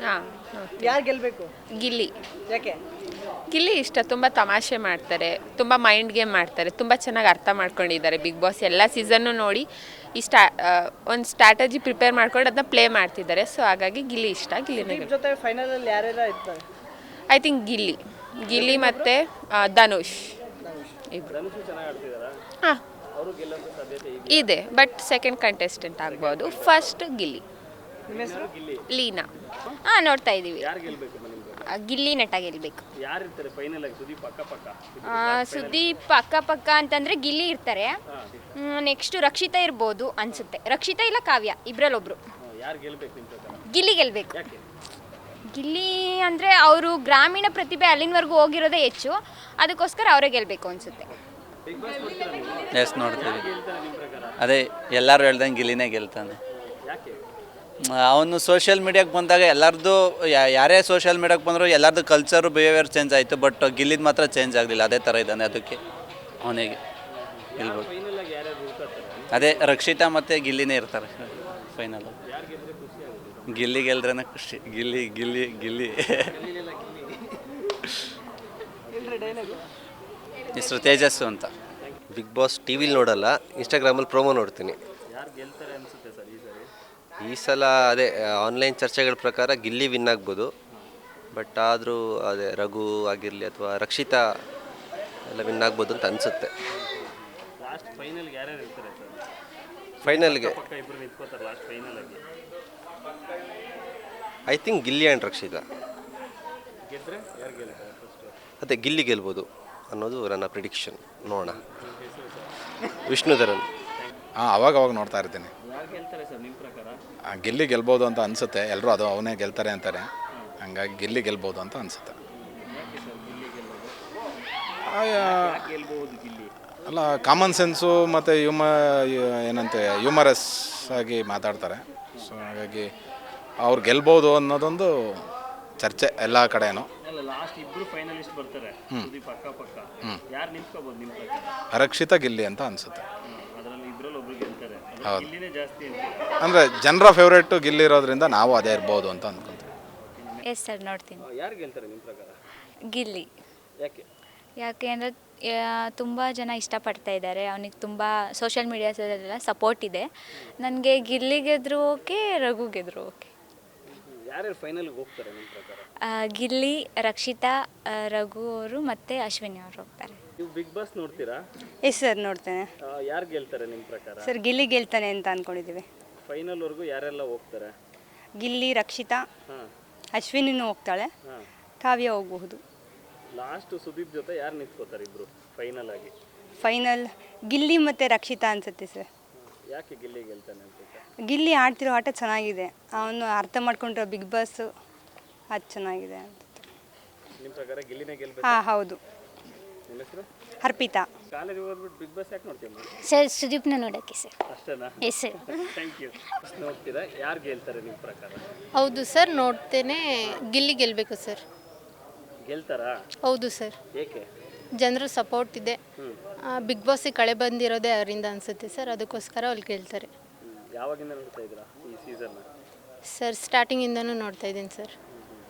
ಹಾಂ. ಯಾರು ಗೆಲ್ಲಬೇಕು? ಗಿಲ್ಲಿ. ಯಾಕೆ? ಗಿಲ್ಲಿ ಇಷ್ಟ. ತುಂಬ ತಮಾಷೆ ಮಾಡ್ತಾರೆ, ತುಂಬ ಮೈಂಡ್ ಗೇಮ್ ಮಾಡ್ತಾರೆ, ತುಂಬ ಚೆನ್ನಾಗಿ ಅರ್ಥ ಮಾಡ್ಕೊಂಡಿದ್ದಾರೆ. ಬಿಗ್ ಬಾಸ್ ಎಲ್ಲ ಸೀಸನ್ನು ನೋಡಿ ಈ ಒಂದು ಸ್ಟ್ರಾಟಜಿ ಪ್ರಿಪೇರ್ ಮಾಡ್ಕೊಂಡು ಅದನ್ನ ಪ್ಲೇ ಮಾಡ್ತಿದ್ದಾರೆ. ಸೊ ಹಾಗಾಗಿ ಗಿಲ್ಲಿ ಇಷ್ಟ. ಗಿಲ್ಲಿನೇ ಜೊತೆ ಫೈನಲಲ್ಲಿ ಯಾರೆಲ್ಲ ಇರ್ತಾರೆ? ಐ ಥಿಂಕ್ ಗಿಲ್ಲಿ ಮತ್ತು ಧನುಷ್ ಇಬ್ಬರು. ಹಾಂ ಇದೆ, ಬಟ್ ಸೆಕೆಂಡ್ ಕಂಟೆಸ್ಟೆಂಟ್ ಆಗ್ಬೋದು. ಫಸ್ಟ್ ಗಿಲ್ಲಿ. ನಿಮ್ಮ ಹೆಸರು? ಲೀನಾ. ಹಾಂ, ನೋಡ್ತಾ ಇದ್ದೀವಿ. ಯಾರು ಗೆಲ್ಬೇಕು ನಿಮ್ಮ ಪ್ರಕಾರ? ಗಿಲ್ಲಿ ನಟ ಗೆಲ್ಬೇಕು. ಯಾರು ಇರ್ತಾರೆ ಫೈನಲ್ ಆಗಿ? ಸುದೀಪ್ ಅಕ್ಕಪಕ್ಕ? ಸುದೀಪ್ ಅಕ್ಕಪಕ್ಕ ಅಂತಂದ್ರೆ ಗಿಲ್ಲಿ ಇರ್ತಾರೆ. ನೆಕ್ಸ್ಟ್ ರಕ್ಷಿತಾ ಇರ್ಬೋದು ಅನ್ಸುತ್ತೆ. ರಕ್ಷಿತಾ ಇಲ್ಲ ಕಾವ್ಯ, ಇಬ್ರಲ್ಲೊಬ್ರು. ಯಾರು ಗೆಲ್ಬೇಕು ನಿಮ್ಮ ಪ್ರಕಾರ? ಗಿಲ್ಲಿ ಗೆಲ್ಬೇಕು. ಯಾಕೆ? ಗಿಲ್ಲಿ ಅಂದರೆ ಅವರು ಗ್ರಾಮೀಣ ಪ್ರತಿಭೆ ಅಲ್ಲಿನವರೆಗೂ ಹೋಗಿರೋದೇ ಹೆಚ್ಚು, ಅದಕ್ಕೋಸ್ಕರ ಅವರೇ ಗೆಲ್ಬೇಕು ಅನ್ಸುತ್ತೆ. ಬಿಗ್ ಬಾಸ್ ನೋಡ್ತೀರಾ ನೀವು? ಎಸ್ ನೋಡ್ತೀವಿ. ಗೆಲ್ತಾರೆ ನಿಮ್ಮ ಪ್ರಕಾರ? ಅದೇ ಎಲ್ಲರೂ ಹೇಳ್ದಂಗೆ ಗಿಲ್ಲಿನೇ ಗೆಲ್ತಾನೆ. ಯಾಕೆ? ಅವನು ಸೋಷಿಯಲ್ ಮೀಡಿಯಾಗೆ ಬಂದಾಗ ಎಲ್ಲರದ್ದು ಯಾರೇ ಸೋಷಿಯಲ್ ಮೀಡಿಯಾಗೆ ಬಂದರೂ ಎಲ್ಲರದ್ದು ಕಲ್ಚರು ಬಿಹೇವಿಯರ್ ಚೇಂಜ್ ಆಯಿತು, ಬಟ್ ಗಿಲ್ಲಿದ ಮಾತ್ರ ಚೇಂಜ್ ಆಗಲಿಲ್ಲ. ಅದೇ ಥರ ಇದ್ದಾನೆ, ಅದಕ್ಕೆ ಅವನಿಗೆ ಗೆಲ್ಬೋದು. ಫೈನಲ್ ಆಗಿ ಯಾರ್ಯಾರು ಉಳ್ಕೊತಾರೆ? ಅದೇ ರಕ್ಷಿತಾ ಮತ್ತು ಗಿಲ್ಲಿನೇ ಇರ್ತಾರೆ ಫೈನಲ್. ಯಾರು ಗೆದ್ರೆ ಖುಷಿ ಆಗುತ್ತೆ? ಗಿಲ್ಲಿ ಗೆಲ್ದ್ರೇ ಖುಷಿ. ಗಿಲ್ಲಿ ಗಿಲ್ಲಿ ಗಿಲ್ಲಿ ಹೆಸರು ತೇಜಸ್ಸು ಅಂತ. ಬಿಗ್ ಬಾಸ್ ಟಿ ವಿಲಿ ನೋಡಲ್ಲ, ಇನ್ಸ್ಟಾಗ್ರಾಮಲ್ಲಿ ಪ್ರೋಮೋ ನೋಡ್ತೀನಿ. ಯಾರು ಗೆಲ್ತಾರೆ ಅನ್ಸುತ್ತೆ ಸರ್ ಈ ಸರಿ? ಈ ಸಲ ಅದೇ ಆನ್ಲೈನ್ ಚರ್ಚೆಗಳ ಪ್ರಕಾರ ಗಿಲ್ಲಿ ವಿನ್ ಆಗ್ಬೋದು, ಬಟ್ ಆದರೂ ಅದೇ ರಘು ಆಗಿರಲಿ ಅಥವಾ ರಕ್ಷಿತಾ ಎಲ್ಲ ವಿನ್ ಆಗ್ಬೋದು ಅಂತ ಅನಿಸುತ್ತೆ. ಲಾಸ್ಟ್ ಫೈನಲ್ಗೆ ಯಾರ್ಯಾರು ಇರ್ತಾರೆ ಸರ್? ಫೈನಲ್ಗೆ ಪಕ್ಕ ಇಬ್ಬರು ನಿಂತ್ಕೋತಾರೆ ಲಾಸ್ಟ್ ಫೈನಲ್ ಆಗಿ. I think Gilli and Rakshita. ಗೆದ್ರೆ ಯಾರು ಗೆಲ್ತಾರೆ ಫಸ್ಟು? ಅದೇ ಗಿಲ್ಲಿ ಗೆಲ್ಬೋದು ಅನ್ನೋದು ನನ್ನ ಪ್ರಿಡಿಕ್ಷನ್. ನೋಡೋಣ. ವಿಷ್ಣುಧರನ್. ಅವಾಗ ನೋಡ್ತಾ ಇರ್ತೀನಿ. ಯಾರು ಗೆಲ್ತಾರೆ ಸರ್ ನಿಮ್ಮ ಪ್ರಕಾರ? ಗಿಲ್ಲಿ ಗೆಲ್ಬೋದು ಅಂತ ಅನಿಸುತ್ತೆ. ಎಲ್ಲರೂ ಅದು ಅವನೇ ಗೆಲ್ತಾರೆ ಅಂತಾರೆ, ಹಂಗಾಗಿ ಗಿಲ್ಲಿ ಗೆಲ್ಬೋದು ಅಂತ ಅನಿಸುತ್ತೆ. ಯಾಕೆ ಸರ್ ಗಿಲ್ಲಿ ಗೆಲ್ಲೋದು? ಯಾಕೆ ಗೆಲ್ಬಹುದು ಗಿಲ್ಲಿ? ಅಲ್ಲ, ಕಾಮನ್ ಸೆನ್ಸು ಮತ್ತು ಏನಂತೆ ಹ್ಯೂಮರಸ್ ಆಗಿ ಮಾತಾಡ್ತಾರೆ. ಸೊ ಹಾಗಾಗಿ ಅವ್ರು ಗೆಲ್ಬೋದು ಅನ್ನೋದೊಂದು ಚರ್ಚೆ ಎಲ್ಲ ಕಡೆನೂ. ಅಲ್ಲ, ಲಾಸ್ಟ್ ಇಬ್ರು ಫೈನಲಿಸ್ಟ್ ಬರ್ತಾರೆ, ಸುದೀಪ್ ಅಕ್ಕಪಕ್ಕ. ಯಾರು ನಿಂತ್ಕೋಬಹುದು ನಿಮ್ಮ ಪ್ರಕಾರ? ರಕ್ಷಿತಾ ಗಿಲ್ಲಿ ಅಂತ ಅನಿಸುತ್ತೆ. ಅದರಲ್ಲಿ ಇಬ್ಬರಲ್ಲಿ ಒಬ್ರು ಗೆಲ್ತಾರೆ. ಗಿಲ್ಲಿನೇ ಜಾಸ್ತಿ ಅಂತೀರಾ? ಅಂದರೆ ಜನರ ಫೇವ್ರೇಟು ಗಿಲ್ಲಿ ಇರೋದ್ರಿಂದ ನಾವು ಅದೇ ಇರ್ಬೋದು ಅಂತ ಅಂದ್ಕೊತೀವಿ. ಎಸ್ ಸರ್, ನೋಡ್ತೀನಿ. ಯಾರು ಗೆಲ್ತಾರೆ ನಿಮ್ಮ ಪ್ರಕಾರ? ಗಿಲ್ಲಿ. ಯಾಕೆ? ಯಾಕೆ ಅಂದರೆ ತುಂಬ ಜನ ಇಷ್ಟಪಡ್ತಾ ಇದ್ದಾರೆ, ಅವನಿಗೆ ತುಂಬ ಸೋಷಿಯಲ್ ಮೀಡಿಯಾಸಲ್ಲೆಲ್ಲ ಸಪೋರ್ಟ್ ಇದೆ. ನನಗೆ ಗಿಲ್ಲಿ ಗೆದ್ರು ಓಕೆ, ರಘು ಗೆದ್ರು ಓಕೆ. ಯಾರ್ಯಾರು ಫೈನಲ್ಗೆ ಹೋಗ್ತಾರೆ ನಿಮ್ಮ ಪ್ರಕಾರ? ಗಿಲ್ಲಿ, ರಕ್ಷಿತಾ, ರಘು ಅವರು ಮತ್ತು ಅಶ್ವಿನಿ ಅವರು ಹೋಗ್ತಾರೆ. ನೀವು ಬಿಗ್ ಬಾಸ್ ನೋಡ್ತೀರಾ? ಎಸ್ ಸರ್, ನೋಡ್ತೇನೆ. ಯಾರು ಗೆಲ್ತಾರೆ ನಿಮ್ಮ ಪ್ರಕಾರ? ಸರ್ ಗಿಲ್ಲಿ ಗೆಲ್ತಾನೆ ಅಂತ ಅಂದ್ಕೊಂಡಿದ್ದೀವಿ. ಫೈನಲ್ವರೆಗೂ ಯಾರೆಲ್ಲ ಹೋಗ್ತಾರೆ? ಗಿಲ್ಲಿ, ರಕ್ಷಿತಾ, ಹಾಂ ಅಶ್ವಿನಿನೂ ಹೋಗ್ತಾಳೆ, ಹಾಂ. ಕಾವ್ಯ ಹೋಗಬಹುದು. ಲಾಸ್ಟ್ ಸುದೀಪ್ ಜೊತೆ ಯಾರು ನಿಂತ್ಕೋತಾರೆ ಇಬ್ರು ಫೈನಲ್ ಆಗಿ? ಫೈನಲ್ ಗಿಲ್ಲಿ ಮತ್ತು ರಕ್ಷಿತಾ ಅನ್ಸುತ್ತೆ ಸರ್. ಯಾಕೆ ಗಿಲ್ಲಿ ಗೆಲ್ತಾನೆ ಅನ್ಸುತ್ತೆ? ಗಿಲ್ಲಿ ಆಡ್ತಿರೋ ಆಟ ಚೆನ್ನಾಗಿದೆ, ಅವನು ಅರ್ಥ ಮಾಡ್ಕೊಂಡಿರೋ ಬಿಗ್ ಬಾಸ್ ಅದು ಚೆನ್ನಾಗಿದೆ ಅಂತ. ನಿಮ್ಮ ಪ್ರಕಾರ ಗಿಲ್ಲಿನೇ ಗೆಲ್ಬೇಕು? ಹಾಂ, ಹೌದು. ನಿಮ್ಮ ಹೆಸರು? ಅರ್ಪಿತಾ. ಕಾಲೇಜ್ ಹೋಗ್ಬಿಟ್ಟು ಬಿಗ್ ಬಾಸ್ ಯಾಕೆ ನೋಡ್ತೀವಿ? ಸರ್, ಸುದೀಪ್ನ ನೋಡೋಕ್ಕೆ ಸರ್. ಅಷ್ಟೇನಾ? Yes sir. Thank you. ನೋಡ್ತೀರಾ? ಯಾರು ಗೆಲ್ತಾರೆ ನಿಮ್ಮ ಪ್ರಕಾರ? ಹೌದು ಸರ್, ನೋಡ್ತೇನೆ. ಗಿಲ್ಲಿ ಗೆಲ್ಲಬೇಕು ಸರ್. ಗೆಲ್ತಾರಾ? ಹೌದು ಸರ್. ಏಕೆ? ಜನರ ಸಪೋರ್ಟ್ ಇದೆ. ಬಿಗ್ ಬಾಸಿಗೆ ಕಳೆ ಬಂದಿರೋದೇ ಅವರಿಂದ ಅನಿಸುತ್ತೆ ಸರ್, ಅದಕ್ಕೋಸ್ಕರ ಅಲ್ಲಿ ಗೆಲ್ತಾರೆ. ಯಾವಾಗಿಂದ ನೋಡ್ತಾ ಇದ್ದೀರಾ ಈ ಸೀಸನ್? ಸರ್, ಸ್ಟಾರ್ಟಿಂಗಿಂದನೂ ನೋಡ್ತಾ ಇದ್ದೀನಿ ಸರ್.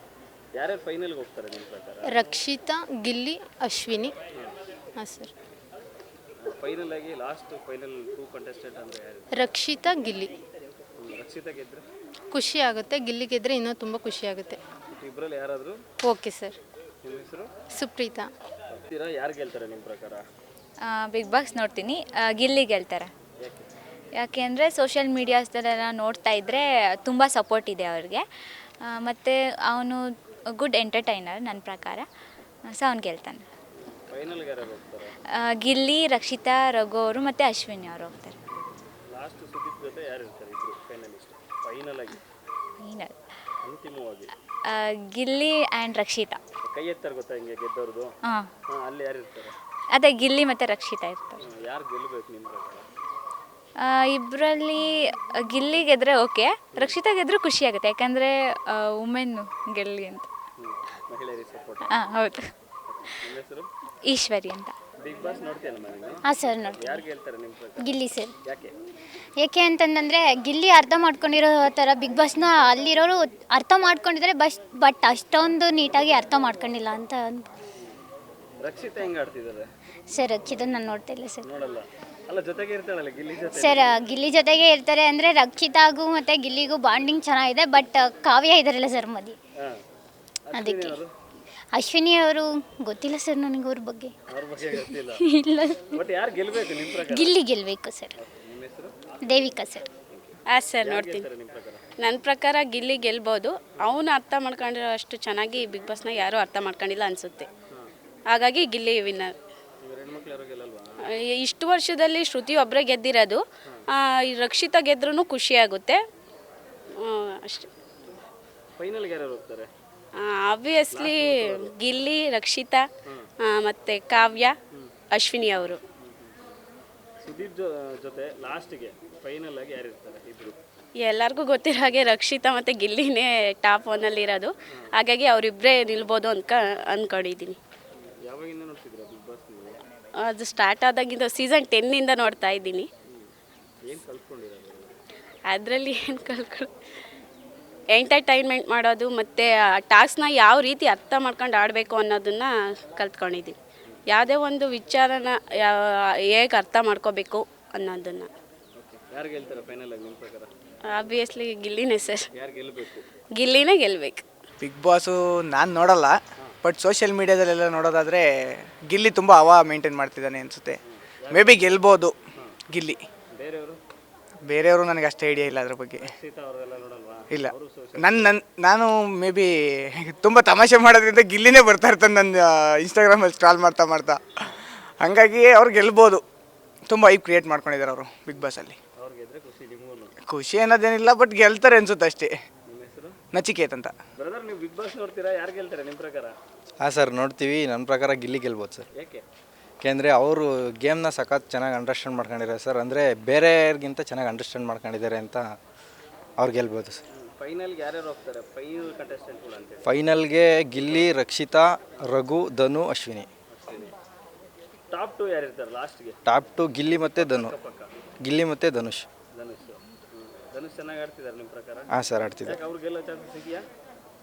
ಯಾರ್ಯಾರು ಫೈನಲ್ಗೆ ಹೋಗ್ತಾರೆ ನಿಮ್ಮ ಪ್ರಕಾರ? ರಕ್ಷಿತಾ, ಗಿಲ್ಲಿ, ಅಶ್ವಿನಿ. ಹಾಂ ಸರ್. ಫೈನಲ್ ಆಗಿ ಲಾಸ್ಟ್ ಫೈನಲ್ 2 ಕಂಟೆಸ್ಟೆಂಟ್ ಅಂದರೆ ಯಾರು? ರಕ್ಷಿತಾ, ಗಿಲ್ಲಿ. ರಕ್ಷಿತಾ ಗೆದ್ರೆ ಖುಷಿ ಆಗುತ್ತೆ, ಗಿಲ್ಲಿ ಗೆದ್ರೆ ಇನ್ನೂ ತುಂಬ ಖುಷಿ ಆಗುತ್ತೆ. ಇಬ್ಬರಲ್ಲಿ ಯಾರಾದರೂ? Okay sir. ನಿಮ್ಮ ಹೆಸರು? ಸುಪ್ರೀತಾ. ಯಾರು ಗೆಲ್ತಾರೆ ನಿಮ್ಮ ಪ್ರಕಾರ? ಬಿಗ್ ಬಾಸ್ ನೋಡ್ತೀನಿ. ಗಿಲ್ಲಿ ಗೆಲ್ತಾರೆ. ಯಾಕೆ? ಯಾಕೆ ಅಂದರೆ ಸೋಷಿಯಲ್ ಮೀಡಿಯಾಸ್ದಲ್ಲೆಲ್ಲ ನೋಡ್ತಾ ಇದ್ದರೆ ತುಂಬ ಸಪೋರ್ಟ್ ಇದೆ ಅವ್ರಿಗೆ, ಮತ್ತು ಅವನು ಗುಡ್ ಎಂಟರ್ಟೈನರ್ ನನ್ನ ಪ್ರಕಾರ. ಸೊ ಅವ್ನು ಗೆಲ್ತಾನೆ. ಫೈನಲ್ಗೆ ಯಾರು ಹೋಗ್ತಾರೆ? ಗಿಲ್ಲಿ, ರಕ್ಷಿತಾ, ರಘು ಅವರು ಮತ್ತು ಅಶ್ವಿನಿ ಅವರು ಹೋಗ್ತಾರೆ. ಲಾಸ್ಟ್ ಸುದೀಪ್ ಜೊತೆ ಯಾರು ಇರ್ತಾರೆ ಇಬ್ಬರು ಫೈನಲಿಸ್ಟ್ ಫೈನಲ್ ಆಗಿ ಅಂತಿಮವಾಗಿ? ಗಿಲ್ಲಿ ಆ್ಯಂಡ್ ರಕ್ಷಿತಾ. ಕೈ ಎತ್ತಾರೆ ಗೊತ್ತಾ ಹಿಂಗೆ ಗೆದ್ದವ್ರದ್ದು? ಹಾಂ, ಅಲ್ಲಿ ಯಾರು ಇರ್ತಾರೆ? ಅದೇ ಗಿಲ್ಲಿ ಮತ್ತು ರಕ್ಷಿತಾ ಇರ್ತಾರೆ. ಯಾರು ಗೆಲ್ಲಬೇಕು ನಿಮ್ಮ ಪ್ರಕಾರ? ಇಬ್ಬರಲ್ಲಿ ಗಿಲ್ಲಿ ಗೆದ್ರೆ ಓಕೆ, ರಕ್ಷಿತಾ ಗೆದ್ರೂ ಖುಷಿ ಆಗುತ್ತೆ, ಯಾಕಂದರೆ ವುಮೆನ್ ಗೆಲ್ಲಿ ಅಂತ. ಮಹಿಳೆಯರಿಗೆ ಸಪೋರ್ಟ್. ಹಾಂ, ಹೌದು. ನಿಮ್ಮ ಹೆಸರು? ಈಶ್ವರಿ ಅಂತ. ಬಿಗ್ ಬಾಸ್ ನೋಡ್ತೀಯಲ್ಲ ನೀನು? ಹಾಂ ಸರ್ ನೋಡ್ತೀನಿ. ಯಾರು ಗೆಲ್ತಾರೆ ನಿಮ್ಮ ಪ್ರಕಾರ? ಗಿಲ್ಲಿ ಸರ್. ಯಾಕೆ? ಏಕೆ ಅಂತಂದರೆ ಗಿಲ್ಲಿ ಅರ್ಥ ಮಾಡ್ಕೊಂಡಿರೋ ಥರ ಬಿಗ್ ಬಾಸ್ನ ಅಲ್ಲಿರೋರು ಅರ್ಥ ಮಾಡ್ಕೊಂಡಿದ್ದಾರೆ, ಬಟ್ ಅಷ್ಟೊಂದು ನೀಟಾಗಿ ಅರ್ಥ ಮಾಡ್ಕೊಂಡಿಲ್ಲ ಅಂತ ರಕ್ಷಿತಾ ಹೆಂಗ್ ಆಡ್ತಿದ್ದಾರೆ? ಸರ್ ರಕ್ಷಿತ ನಾನು ನೋಡ್ತಾ ಇಲ್ಲ ಸರ್. ನೋಡಲ್ಲ. ಅಲ್ಲ, ಜೊತೆಗೆ ಇರ್ತಾಳಲ್ಲ ಗಿಲ್ಲಿ ಜೊತೆ. ಸರ್ ಗಿಲ್ಲಿ ಜೊತೆಗೆ ಇರ್ತಾರೆ ಅಂದರೆ ರಕ್ಷಿತಾಗೂ ಮತ್ತು ಗಿಲ್ಲಿಗೂ ಬಾಂಡಿಂಗ್ ಚೆನ್ನಾಗಿದೆ, ಬಟ್ ಕಾವ್ಯ ಇದ್ದಾರಲ್ಲ ಸರ್ ಮದಿ, ಹಾ. ಅದಕ್ಕೆ. ಅಶ್ವಿನಿ ಅವರು ಗೊತ್ತಿಲ್ಲ ಸರ್ ನನಗೆ ಅವ್ರ ಬಗ್ಗೆ. ಅವ್ರ ಬಗ್ಗೆ ಗೊತ್ತಿಲ್ಲ. ಇಲ್ಲ, ಬಟ್ ಯಾರು ಗೆಲ್ಬೇಕು ನಿಮ್ಮ ಪ್ರಕಾರ? ಗಿಲ್ಲಿ ಗೆಲ್ಲಬೇಕು ಸರ್. ನಿಮ್ಮ ಹೆಸರು? ದೇವಿಕಾ ಸರ್. ಹಾಂ ಸರ್ ನೋಡ್ತೀನಿ. ನಿಮ್ಮ ಪ್ರಕಾರ? ನನ್ನ ಪ್ರಕಾರ ಗಿಲ್ಲಿ ಗೆಲ್ಬೋದು. ಅವನು ಅರ್ಥ ಮಾಡ್ಕೊಂಡಿರೋ ಅಷ್ಟು ಚೆನ್ನಾಗಿ ಬಿಗ್ ಬಾಸ್ನ ಯಾರೂ ಅರ್ಥ ಮಾಡ್ಕೊಂಡಿಲ್ಲ ಅನಿಸುತ್ತೆ. ಹಾಗಾಗಿ ಗಿಲ್ಲಿ ವಿನ್ನರ್. ಹೆಣ್ಮಕ್ಳು ಯಾರು ಗೆಲ್ಲಲ್ವಾ? ಇಷ್ಟು ವರ್ಷದಲ್ಲಿ ಶ್ರುತಿ ಒಬ್ಬರೇ ಗೆದ್ದಿರೋದು. ಈ ರಕ್ಷಿತಾ ಗೆದ್ರೂ ಖುಷಿಯಾಗುತ್ತೆ ಅಷ್ಟೇ. ಫೈನಲ್ಗೆ ಯಾರು ಹೋಗ್ತಾರೆ? ಆಬ್ವಿಯಸ್ಲಿ ಗಿಲ್ಲಿ, ರಕ್ಷಿತಾ ಮತ್ತು ಕಾವ್ಯ, ಅಶ್ವಿನಿ ಅವರು. ಸುದೀಪ್ ಜೊತೆ ಲಾಸ್ಟ್ಗೆ ಫೈನಲ್ ಆಗಿ ಯಾರು ಇರ್ತಾರೆ ಇಬ್ರು? ಎಲ್ಲರಿಗೂ ಗೊತ್ತಿರೋ ಹಾಗೆ ರಕ್ಷಿತಾ ಮತ್ತು ಗಿಲ್ಲಿನೇ ಟಾಪ್ ಒನ್ನಲ್ಲಿ ಇರೋದು. ಹಾಗಾಗಿ ಅವರಿಬ್ಬರೇ ನಿಲ್ಬೋದು ಅಂದ್ಕೊಂಡಿದ್ದೀನಿ. ಯಾವಾಗಿಂದ ನೋಡ್ತಿದ್ರ ಬಿಗ್ ಬಾಸ್ ನೀವು? ಅದು ಸ್ಟಾರ್ಟ್ ಆದಾಗಿಂದ ಸೀಸನ್ 10 ನೋಡ್ತಾ ಇದ್ದೀನಿ. ಏನು ಕಲ್ತ್ಕೊಂಡಿರೋದು? ಅದರಲ್ಲಿ ಏನು ಎಂಟರ್ಟೈನ್ಮೆಂಟ್ ಮಾಡೋದು ಮತ್ತು ಟಾಸ್ಕ್ನ ಯಾವ ರೀತಿ ಅರ್ಥ ಮಾಡ್ಕೊಂಡು ಆಡಬೇಕು ಅನ್ನೋದನ್ನು ಕಲ್ತ್ಕೊಂಡಿದ್ದೀನಿ. ಯಾವುದೇ ಒಂದು ವಿಚಾರನ ಹೇಗೆ ಅರ್ಥ ಮಾಡ್ಕೋಬೇಕು ಅನ್ನೋದನ್ನು. ಯಾರು ಗೆಲ್ತಾರೆ ಫೈನಲ್ ಆಗಿ ನಿಮ್ಮ ಪ್ರಕಾರ? ಆಬ್ವಿಯಸ್ಲಿ ಗಿಲ್ಲಿನೇ ಸರ್. ಯಾರು ಗೆಲ್ಲಬೇಕು? ಗಿಲ್ಲಿನೇ ಗೆಲ್ಲಬೇಕು. ಬಿಗ್ ಬಾಸು ನಾನು ನೋಡಲ್ಲ, ಬಟ್ ಸೋಷಿಯಲ್ ಮೀಡ್ಯಾದಲ್ಲೆಲ್ಲ ನೋಡೋದಾದರೆ ಗಿಲ್ಲಿ ತುಂಬ ಹವಾ ಮೇಂಟೈನ್ ಮಾಡ್ತಿದ್ದಾನೆ ಅನಿಸುತ್ತೆ. ಮೇ ಬಿ ಗೆಲ್ಬೋದು ಗಿಲ್ಲಿ. ಬೇರೆಯವರು ನನಗೆ ಅಷ್ಟು ಐಡಿಯಾ ಇಲ್ಲ ಅದ್ರ ಬಗ್ಗೆ. ರಕ್ಷಿತಾ ಅವರೆಲ್ಲ ನೋಡಲ್ವಾ? ಇಲ್ಲ, ನಾನು ಮೇ ಬಿ ತುಂಬ ತಮಾಷೆ ಮಾಡೋದ್ರಿಂದ ಗಿಲ್ಲಿನೇ ಬರ್ತಾ ಇರ್ತಾನೆ ನನ್ನ ಇನ್ಸ್ಟಾಗ್ರಾಮಲ್ಲಿ ಸ್ಕ್ರಾಲ್ ಮಾಡ್ತಾ. ಹಾಗಾಗಿ ಅವ್ರು ಗೆಲ್ಬೋದು. ತುಂಬ ಐಪ್ ಕ್ರಿಯೇಟ್ ಮಾಡ್ಕೊಂಡಿದ್ದಾರೆ ಅವರು ಬಿಗ್ ಬಾಸಲ್ಲಿ. ಅವ್ರು ಗೆದ್ರೆ ಖುಷಿ ನಿಮಗೂ? ಖುಷಿ ಅನ್ನೋದೇನಿಲ್ಲ, ಬಟ್ ಗೆಲ್ತಾರೆ ಅನ್ಸುತ್ತೆ ಅಷ್ಟೇ. ನಿಮ್ಮ ಹೆಸರು? ನಚಿಕೇತ್ ಅಂತ. ಬ್ರದರ್, ನೀವು ಬಿಗ್ ಬಾಸ್ ನೋಡ್ತೀರಾ? ಯಾರು ಗೆಲ್ತಾರೆ ನಿಮ್ಮ ಪ್ರಕಾರ? ಹಾಂ ಸರ್ ನೋಡ್ತೀವಿ. ನನ್ನ ಪ್ರಕಾರ ಗಿಲ್ಲಿ ಗೆಲ್ಬೋದು ಸರ್. ಯಾಕೆ? ಯಾಕೆಂದರೆ ಅವರು ಗೇಮ್ನ ಸಖತ್ ಚೆನ್ನಾಗಿ ಅಂಡರ್ಸ್ಟ್ಯಾಂಡ್ ಮಾಡ್ಕೊಂಡಿದ್ದಾರೆ ಸರ್. ಅಂದರೆ ಬೇರೆಯವ್ರಿಗಿಂತ ಚೆನ್ನಾಗಿ ಅಂಡರ್ಸ್ಟ್ಯಾಂಡ್ ಮಾಡ್ಕೊಂಡಿದ್ದಾರೆ ಅಂತ ಅವ್ರು ಗೆಲ್ಬೋದು ಸರ್. ಫೈನಲ್ಗೆ ಯಾರ್ಯಾರು ಹೋಗ್ತಾರೆ? ಫೈನಲ್ ಕಂಟೆಸ್ಟೆಂಟ್ಗಳು ಅಂತೇಳಿ. ಫೈನಲ್ಗೆ ಗಿಲ್ಲಿ, ರಕ್ಷಿತಾ, ರಘು, ಧನು, ಅಶ್ವಿನಿ. ಟಾಪ್ 2 ಯಾರು ಇರ್ತಾರೆ ಲಾಸ್ಟ್ಗೆ? ಟಾಪ್ 2 ಗಿಲ್ಲಿ ಮತ್ತು ಧನು. ಗಿಲ್ಲಿ ಮತ್ತು ಧನುಷ್. ಧನುಷ್ ಚೆನ್ನಾಗಿ ಆಡ್ತಿದ್ದಾರೆ ನಿಮ್ಮ ಪ್ರಕಾರ? ಹಾಂ ಸರ್ ಆಡ್ತಿದ್ದಾರೆ. ಅವ್ರು ಗೆಲ್ಲೋ ಚಾನ್ಸಸ್ ಇದೆಯಾ?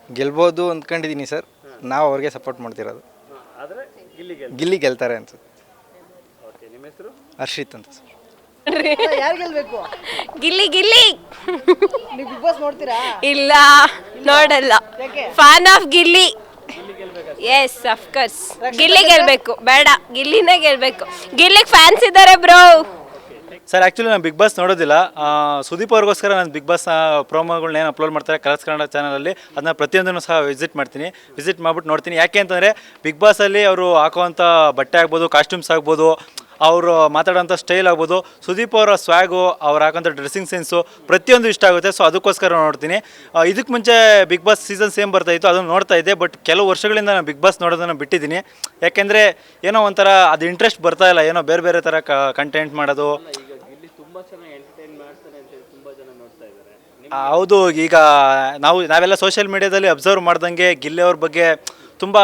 ಗೆಲ್ಬೋದು ಅಂದ್ಕೊಂಡಿದ್ದೀನಿ ಸರ್. ನಾವು ಅವ್ರಿಗೆ ಸಪೋರ್ಟ್ ಮಾಡ್ತಿರೋದು. ಆದರೆ ಗಿಲ್ಲಿ ಗೆಲ್ತಾರೆ ಅನ್ಸುತ್ತೆ. ಓಕೆ, ನಿಮ್ಮ ಹೆಸರು? ಹರ್ಷಿತ್ ಅಂತ ಸರ್. ಯಾರು ಗೆಲ್ಬೇಕು? ಗಿಲ್ಲಿ ಗಿಲ್ಲಿ. ನೀವು ಬಿಗ್ ಬಾಸ್ ನೋಡ್ತೀರಾ? ಇಲ್ಲ, ನೋಡಲ್ಲ. Fan of Gilli. Yes, of course Gilli ಗೆಲ್ಬೇಕು. ಬೇಡ, ಗಿಲ್ಲಿನೇ ಗೆಲ್ಬೇಕು. ಗಿಲ್ಲಿಗೆ ಫ್ಯಾನ್ಸ್ ಇದ್ದಾರೆ ಬ್ರೋ. ಸರ್ ಆ್ಯಕ್ಚುಲಿ ನಾನು ಬಿಗ್ ಬಾಸ್ ನೋಡೋದಿಲ್ಲ. ಸುದೀಪ್ ಅವ್ರಿಗೋಸ್ಕರ ನಾನು ಬಿಗ್ ಬಾಸ್ ಪ್ರೋಮೋಗಳನ್ನ ಏನು ಅಪ್ಲೋಡ್ ಮಾಡ್ತಾರೆ ಕಲರ್ಸ್ ಕನ್ನಡ ಚಾನಲಲ್ಲಿ, ಅದನ್ನ ಪ್ರತಿಯೊಂದನ್ನು ಸಹ ವಿಸಿಟ್ ಮಾಡಿಬಿಟ್ಟು ನೋಡ್ತೀನಿ. ಯಾಕೆ ಅಂತಂದರೆ ಬಿಗ್ ಬಾಸಲ್ಲಿ ಅವರು ಹಾಕೋವಂಥ ಬಟ್ಟೆ ಆಗ್ಬೋದು, ಕಾಸ್ಟ್ಯೂಮ್ಸ್ ಆಗ್ಬೋದು, ಅವರು ಮಾತಾಡೋಂಥ ಸ್ಟೈಲ್ ಆಗ್ಬೋದು, ಸುದೀಪ್ ಅವರ ಸ್ವ್ಯಾಗು, ಅವ್ರು ಹಾಕೋಂಥ ಡ್ರೆಸ್ಸಿಂಗ್ ಸೆನ್ಸು ಪ್ರತಿಯೊಂದು ಇಷ್ಟ ಆಗುತ್ತೆ. ಸೊ ಅದಕ್ಕೋಸ್ಕರ ನೋಡ್ತೀನಿ. ಇದಕ್ಕೆ ಮುಂಚೆ ಬಿಗ್ ಬಾಸ್ ಸೀಸನ್ ಸೇಮ್ ಬರ್ತಾಯಿತ್ತು, ಅದನ್ನು ನೋಡ್ತಾ ಇದ್ದೆ. ಬಟ್ ಕೆಲವು ವರ್ಷಗಳಿಂದ ನಾನು ಬಿಗ್ ಬಾಸ್ ನೋಡೋದನ್ನು ಬಿಟ್ಟಿದ್ದೀನಿ. ಯಾಕೆಂದರೆ ಏನೋ ಒಂಥರ ಅದು ಇಂಟ್ರೆಸ್ಟ್ ಬರ್ತಾ ಇಲ್ಲ, ಏನೋ ಬೇರೆ ಬೇರೆ ಥರ ಕಂಟೆಂಟ್ ಮಾಡೋದು. ಹೌದು, ಈಗ ನಾವೆಲ್ಲ ಸೋಷಿಯಲ್ ಮೀಡ್ಯಾದಲ್ಲಿ ಅಬ್ಸರ್ವ್ ಮಾಡ್ದಂಗೆ ಗಿಲ್ಲಿ ಅವ್ರ ಬಗ್ಗೆ ತುಂಬ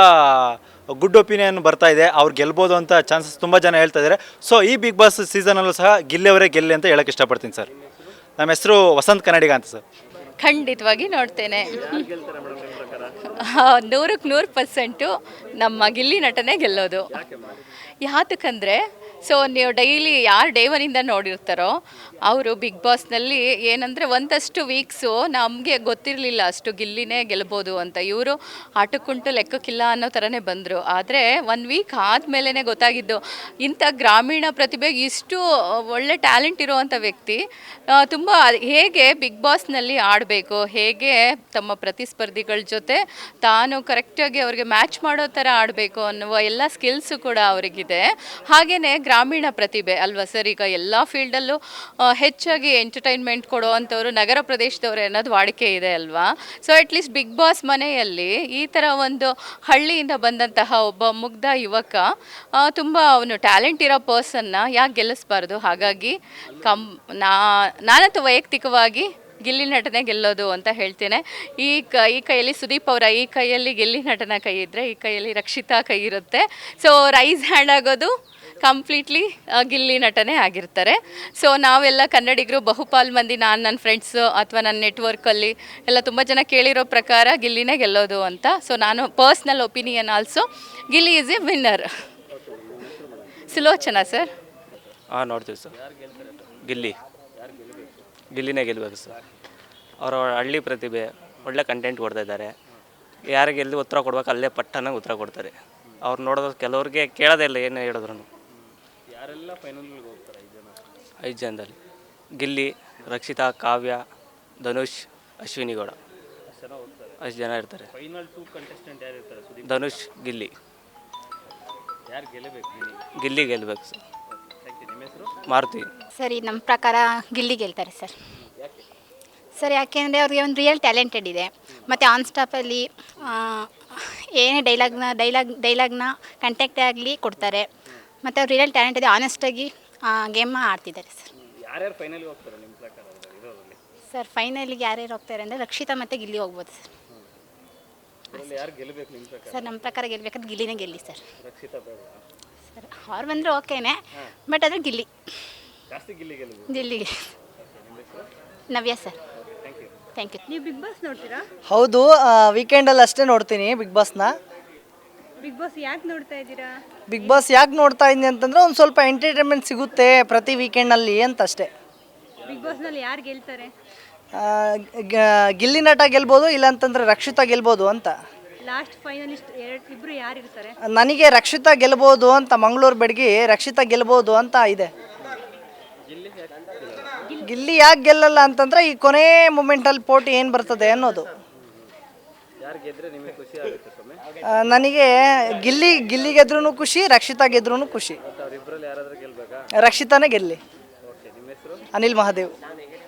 ಗುಡ್ ಒಪಿನಿಯನ್ ಬರ್ತಾ ಇದೆ. ಅವ್ರು ಗೆಲ್ಬೋದು ಅಂತ ಚಾನ್ಸಸ್ ತುಂಬ ಜನ ಹೇಳ್ತಾ ಇದ್ದಾರೆ. ಸೊ ಈ ಬಿಗ್ ಬಾಸ್ ಸೀಸನಲ್ಲೂ ಸಹ ಗಿಲ್ಲಿ ಅವರೇ ಗೆಲ್ಲಿ ಅಂತ ಹೇಳಕ್ಕೆ ಇಷ್ಟಪಡ್ತೀನಿ ಸರ್. ನಮ್ಮ ಹೆಸರು ವಸಂತ್ ಕನ್ನಡಿಗ ಅಂತ ಸರ್. ಖಂಡಿತವಾಗಿ ನೋಡ್ತೇನೆ. 100% ನಮ್ಮ ಗಿಲ್ಲಿ ನಟನೆ ಗೆಲ್ಲೋದು. ಯಾತಕ್ಕಂದರೆ ಸೊ ನೀವು ಡೈಲಿ ಯಾರು ಡೇ ಒನ್ನಿಂದ ನೋಡಿರ್ತಾರೋ ಅವರು ಬಿಗ್ ಬಾಸ್ನಲ್ಲಿ ಏನಂದರೆ ಒಂದಷ್ಟು ವೀಕ್ಸು ನಮಗೆ ಗೊತ್ತಿರಲಿಲ್ಲ ಅಷ್ಟು ಗಿಲ್ಲಿನೇ ಗೆಲ್ಬೋದು ಅಂತ. ಇವರು ಆಟಕ್ಕುಂಟು ಲೆಕ್ಕಕ್ಕಿಲ್ಲ ಅನ್ನೋ ಥರನೇ ಬಂದರು. ಆದರೆ 1 ವೀಕ್ ಆದಮೇಲೆ ಗೊತ್ತಾಗಿದ್ದು ಇಂಥ ಗ್ರಾಮೀಣ ಪ್ರತಿಭೆಗೆ ಇಷ್ಟು ಒಳ್ಳೆ ಟ್ಯಾಲೆಂಟ್ ಇರುವಂಥ ವ್ಯಕ್ತಿ ತುಂಬ ಹೇಗೆ ಬಿಗ್ ಬಾಸ್ನಲ್ಲಿ ಆಡಬೇಕು, ಹೇಗೆ ತಮ್ಮ ಪ್ರತಿಸ್ಪರ್ಧಿಗಳ ಜೊತೆ ತಾನು ಕರೆಕ್ಟಾಗಿ ಅವ್ರಿಗೆ ಮ್ಯಾಚ್ ಮಾಡೋ ಥರ ಆಡಬೇಕು ಅನ್ನುವ ಎಲ್ಲ ಸ್ಕಿಲ್ಸು ಕೂಡ ಅವರಿಗಿದೆ. ಹಾಗೆಯೇ ಗ್ರಾಮೀಣ ಪ್ರತಿಭೆ ಅಲ್ವಾ ಸರ್. ಈಗ ಎಲ್ಲ ಫೀಲ್ಡಲ್ಲೂ ಹೆಚ್ಚಾಗಿ ಎಂಟರ್ಟೈನ್ಮೆಂಟ್ ಕೊಡೋ ಅಂಥವ್ರು ನಗರ ಪ್ರದೇಶದವ್ರು ಅನ್ನೋದು ವಾಡಿಕೆ ಇದೆ ಅಲ್ವಾ. ಸೊ ಅಟ್ಲೀಸ್ಟ್ ಬಿಗ್ ಬಾಸ್ ಮನೆಯಲ್ಲಿ ಈ ಥರ ಒಂದು ಹಳ್ಳಿಯಿಂದ ಬಂದಂತಹ ಒಬ್ಬ ಮುಗ್ಧ ಯುವಕ ತುಂಬ ಅವನು ಟ್ಯಾಲೆಂಟ್ ಇರೋ ಪರ್ಸನ್ನ ಯಾಕೆ ಗೆಲ್ಲಿಸ್ಬಾರ್ದು. ಹಾಗಾಗಿ ನಾನಂತೂ ವೈಯಕ್ತಿಕವಾಗಿ ಗಿಲ್ಲಿ ನಟನೆ ಗೆಲ್ಲೋದು ಅಂತ ಹೇಳ್ತೇನೆ. ಈ ಕೈಯಲ್ಲಿ ಸುದೀಪ್ ಅವರ ಈ ಕೈಯಲ್ಲಿ ಗಿಲ್ಲಿ ನಟನ ಕೈ ಇದ್ದರೆ ಈ ಕೈಯಲ್ಲಿ ರಕ್ಷಿತಾ ಕೈ ಇರುತ್ತೆ. ಸೊ ರೈಸ್ ಹ್ಯಾಂಡ್ ಆಗೋದು ಕಂಪ್ಲೀಟ್ಲಿ ಗಿಲ್ಲಿ ನಟನೆ ಆಗಿರ್ತಾರೆ. ಸೊ ನಾವೆಲ್ಲ ಕನ್ನಡಿಗರು ಬಹುಪಾಲು ಮಂದಿ, ನಾನು ನನ್ನ ಫ್ರೆಂಡ್ಸು ಅಥವಾ ನನ್ನ ನೆಟ್ವರ್ಕಲ್ಲಿ ಎಲ್ಲ ತುಂಬ ಜನ ಕೇಳಿರೋ ಪ್ರಕಾರ ಗಿಲ್ಲಿನೇ ಗೆಲ್ಲೋದು ಅಂತ. ಸೊ ನಾನು personal opinion also Gilli is A winner. Sulochana sir. ಹಾಂ ನೋಡ್ತೀವಿ ಸರ್. ಗಿಲ್ಲಿನೇ ಗೆಲ್ಲಬೇಕು ಸರ್. ಅವರ ಹಳ್ಳಿ ಪ್ರತಿಭೆ, ಒಳ್ಳೆ ಕಂಟೆಂಟ್ ಕೊಡ್ತಾ ಇದ್ದಾರೆ. ಯಾರಿಗೆ ಎಲ್ಲಿ ಉತ್ತರ ಕೊಡ್ಬೇಕು ಅಲ್ಲೇ ಪಟ್ಟನಾಗ ಉತ್ತರ ಕೊಡ್ತಾರೆ. ಅವ್ರು ನೋಡೋದು ಕೆಲವ್ರಿಗೆ ಕೇಳೋದೇ ಇಲ್ಲ ಏನು ಹೇಳಿದ್ರು. ಯಾರೆಲ್ಲ ಫೈನಲ್ಗೆ ಹೋಗ್ತಾರೆ 5 ಜನದಲ್ಲಿ ಗಿಲ್ಲಿ, ರಕ್ಷಿತಾ, ಕಾವ್ಯ, ಧನುಷ್, ಅಶ್ವಿನಿ ಗೌಡ, ಅಷ್ಟು ಜನ ಇರ್ತಾರೆ. ಫೈನಲ್ 2 ಕಂಟೆಸ್ಟೆಂಟ್ ಯಾರು ಇರ್ತಾರೆ? ಸುದೀಪ್, ಧನುಷ್, ಗಿಲ್ಲಿ. ಯಾರು ಗೆಲ್ಲಬೇಕು? ಗಿಲ್ಲಿ ಗೆಲ್ಲಬೇಕು ಸರ್. Thank you. ನಿಮ್ಮ ಹೆಸರು? ಮಾರುತಿ. ಸರಿ, ನಮ್ಮ ಪ್ರಕಾರ ಗಿಲ್ಲಿ ಗೆಲ್ತಾರೆ ಸರ್. ಸರ್ ಯಾಕೆಂದರೆ ಅವ್ರಿಗೆ ಒಂದು ರಿಯಲ್ ಟ್ಯಾಲೆಂಟೆಡ್ ಇದೆ. ಮತ್ತು ಆನ್ ಸ್ಟಾಪಲ್ಲಿ ಏನೇ ಡೈಲಾಗ್ನ ಕಂಟೆಕ್ಟೇ ಆಗಲಿ ಕೊಡ್ತಾರೆ. ಮತ್ತು ಅವ್ರು ರಿಯಲ್ ಟ್ಯಾಲೆಂಟ್ ಇದೆ, ಆನೆಸ್ಟಾಗಿ ಗೇಮ್ನ ಆಡ್ತಿದ್ದಾರೆ ಸರ್. ಯಾರ್ಯಾರು ಫೈನಲ್ಗೆ ಹೋಗ್ತಾರೆ ನಿಮ್ಮ ಪ್ರಕಾರ ಇರೋರಲ್ಲಿ? ಸರ್ ಫೈನಲಿಗೆ ಯಾರ್ಯಾರು ಹೋಗ್ತಾರೆ ಅಂದರೆ ರಕ್ಷಿತಾ ಮತ್ತು ಗಿಲ್ಲಿ ಹೋಗ್ಬೋದು ಸರ್. ಅದರಲ್ಲಿ ಯಾರು ಗೆಲ್ಲಬೇಕು ನಿಮ್ಮ ಪ್ರಕಾರ? ಸರ್ ನಮ್ಮ ಪ್ರಕಾರ ಗೆಲ್ಲಬೇಕಾದ್ರೆ ಗಿಲ್ಲಿನೇ ಗೆಲ್ಲಿ ಸರ್. ರಕ್ಷಿತಾ ಬೇಡ ಸರ್ ಅವ್ರು ಬಂದರೆ ಓಕೆನೇ, ಬಟ್ ಆದರೆ ಗಿಲ್ಲಿ ಜಾಸ್ತಿ ಗೆಲ್ಲಿಗೆ ಗಿಲ್ಲಿಗೆ. ನವ್ಯ ಸರ್. Thank you. ನೀವು ಬಿಗ್ ಬಾಸ್ ನೋಡ್ತೀರಾ? ಹೌದು, ವೀಕೆಂಡಲ್ಲಿ ಅಷ್ಟೇ ನೋಡ್ತೀನಿ ಬಿಗ್ ಬಾಸ್ನ. ಬಿಗ್ ಬಾಸ್ ಯಾಕೆ ನೋಡ್ತಾ ಇದ್ದೀರಾ? ಬಿಗ್ ಬಾಸ್ ಯಾಕೆ ನೋಡ್ತಾ ಇದ್ದೀನಿ ಅಂತಂದರೆ ಒಂದು ಸ್ವಲ್ಪ ಎಂಟರ್ಟೈನ್ಮೆಂಟ್ ಸಿಗುತ್ತೆ ಪ್ರತಿ ವೀಕೆಂಡ್ನಲ್ಲಿ ಅಂತ ಅಷ್ಟೇ. ಬಿಗ್ ಬಾಸ್ನಲ್ಲಿ ಯಾರು ಗೆಲ್ತಾರೆ? ಗಿಲ್ಲಿ ನಟ ಗೆಲ್ಬೋದು, ಇಲ್ಲಾಂತಂದರೆ ರಕ್ಷಿತಾ ಗೆಲ್ಬೋದು ಅಂತ. ಲಾಸ್ಟ್ ಫೈನಲಿಸ್ಟ್ ಇಬ್ಬರು ಯಾರು ಇರ್ತಾರೆ? ನನಗೆ ರಕ್ಷಿತಾ ಗೆಲ್ಬೋದು ಅಂತ, ಮಂಗಳೂರು ಬೆಡಗಿ ರಕ್ಷಿತಾ ಗೆಲ್ಬೋದು ಅಂತ ಇದೆ. ಗಿಲ್ಲಿ ಯಾಕೆ ಗೆಲ್ಲಲ್ಲ ಅಂತಂದರೆ ಈ ಕೊನೆ ಮೂಮೆಂಟಲ್ಲಿ ಪೋಟಿ ಏನು ಬರ್ತದೆ ಅನ್ನೋದು. ಯಾರು ಗೆದ್ರೆ ನಿಮಗೆ ಖುಷಿ ಆಗುತ್ತೆ ಸ್ವಾಮಿ? ನನಗೆ ಗಿಲ್ಲಿ ಗೆದ್ರೂ ಖುಷಿ, ರಕ್ಷಿತಾ ಗೆದ್ರೂ ಖುಷಿ. ಅವರಿಬ್ಬರಲ್ಲಿ ಯಾರಾದರೂ ಗೆಲ್ಲಬೇಕಾ? ರಕ್ಷಿತಾನೇ ಗೆಲ್ಲಿ. ಓಕೆ. ನಿಮ್ಮ ಹೆಸರು? ಅನಿಲ್ ಮಹಾದೇವ್.